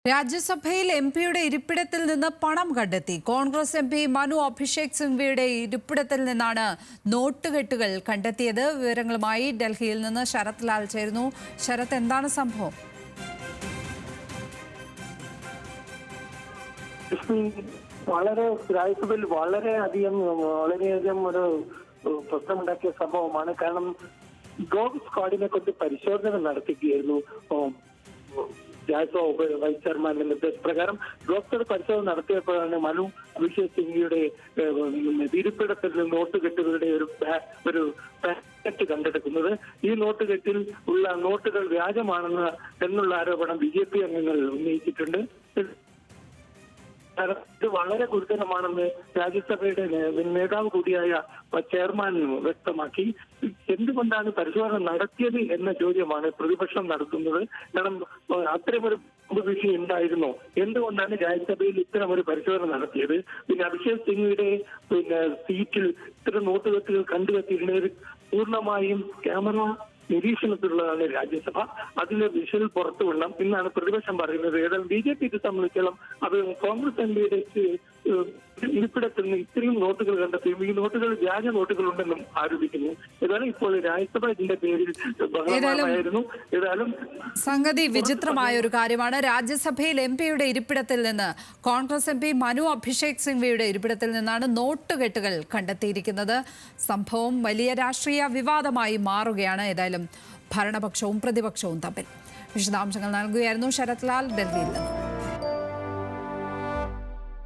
രാജ്യസഭയിൽ എംപിയുടെ ഇരിപ്പിടത്തിൽ നിന്ന് പണം കണ്ടെത്തി. കോൺഗ്രസ് എംപി മനു അഭിഷേക് സിംഗ്വിയുടെ ഇരിപ്പിടത്തിൽ നിന്നാണ് നോട്ടുകെട്ടുകൾ കണ്ടെത്തിയത്. വിവരങ്ങളുമായി ഡൽഹിയിൽ നിന്ന് ശരത് ലാൽ ചേരുന്നു. ശരത്, എന്താണ് സംഭവം? രാജ്യസഭയിൽ വളരെയധികം ഒരു പ്രശ്നമുണ്ടാക്കിയ സംഭവമാണ്. കാരണം ഗോഗ് സ്ക്വാഡിനെ കൊണ്ട് പരിശോധന നടത്തുകയായിരുന്നു രാജ്യസഭ വൈസ് ചെയർമാന്റെ നിർദ്ദേശപ്രകാരം. ഡോക്ടർ പരിശോധന നടത്തിയപ്പോഴാണ് മനു അഭിഷേക് സിംഗ്വിയുടെ ഇരിപ്പിടത്തിൽ നോട്ടുകെട്ടുകളുടെ ഒരു പാക്കറ്റ് കണ്ടെടുക്കുന്നത്. ഈ നോട്ടുകെട്ടിൽ ഉള്ള നോട്ടുകൾ വ്യാജമാണെന്നുള്ള ആരോപണം BJP അംഗങ്ങൾ ഉന്നയിച്ചിട്ടുണ്ട്. ഇത് വളരെ ഗുരുതരമാണെന്ന് രാജ്യസഭയുടെ നേതാവ് കൂടിയായ ചെയർമാൻ വ്യക്തമാക്കി. എന്തുകൊണ്ടാണ് പരിശോധന നടത്തിയത് എന്ന ചോദ്യമാണ് പ്രതിപക്ഷം നടത്തുന്നത്. കാരണം അത്തരമൊരു വിഷയം ഉണ്ടായിരുന്നോ, എന്തുകൊണ്ടാണ് രാജ്യസഭയിൽ ഇത്തരമൊരു പരിശോധന നടത്തിയത്? പിന്നെ അഭിഷേക് സിംഗ്വിയുടെ സീറ്റിൽ ഇത്തരം നോട്ടുകെട്ടുകൾ കണ്ടുകെത്തിയിരുന്നത് പൂർണ്ണമായും ക്യാമറ നിരീക്ഷണത്തിലുള്ളതാണ് രാജ്യസഭ. അതിന്റെ വിഷൽ പുറത്തു വിടണം എന്നാണ് പ്രതിപക്ഷം പറയുന്നത്. ഏതായാലും BJP ഇത് സംബന്ധിച്ചോളം അത് കോൺഗ്രസ് എംപിയുടെ ഇരിപ്പിടത്തിൽ നിന്ന് ഇത്രയും നോട്ടുകൾ കണ്ടെത്തിയും ഈ നോട്ടുകൾ വ്യാജ നോട്ടുകൾ ഉണ്ടെന്നും ആരോപിക്കുന്നു. ഏതായാലും ഇപ്പോൾ രാജ്യസഭ ഇതിന്റെ പേരിൽ ബഹളമായിരുന്നു. ഏതായാലും സംഗതി വിചിത്രമായ ഒരു കാര്യമാണ്. രാജ്യസഭയിൽ എംപിയുടെ ഇരിപ്പിടത്തിൽ നിന്ന് കോൺഗ്രസ് എംപി മനു അഭിഷേക് സിംഗ്വിയുടെ ഇരിപ്പിടത്തിൽ നിന്നാണ് നോട്ടുകെട്ടുകൾ കണ്ടെത്തിയിരിക്കുന്നത്. സംഭവം വലിയ രാഷ്ട്രീയ വിവാദമായി മാറുകയാണ്. ഏതായാലും ഭരണപക്ഷവും പ്രതിപക്ഷവും തമ്മിൽ. വിശദാംശങ്ങൾ നൽകുകയായിരുന്നു ശരത് ലാൽ ഡൽഹിയിൽ നിന്ന്.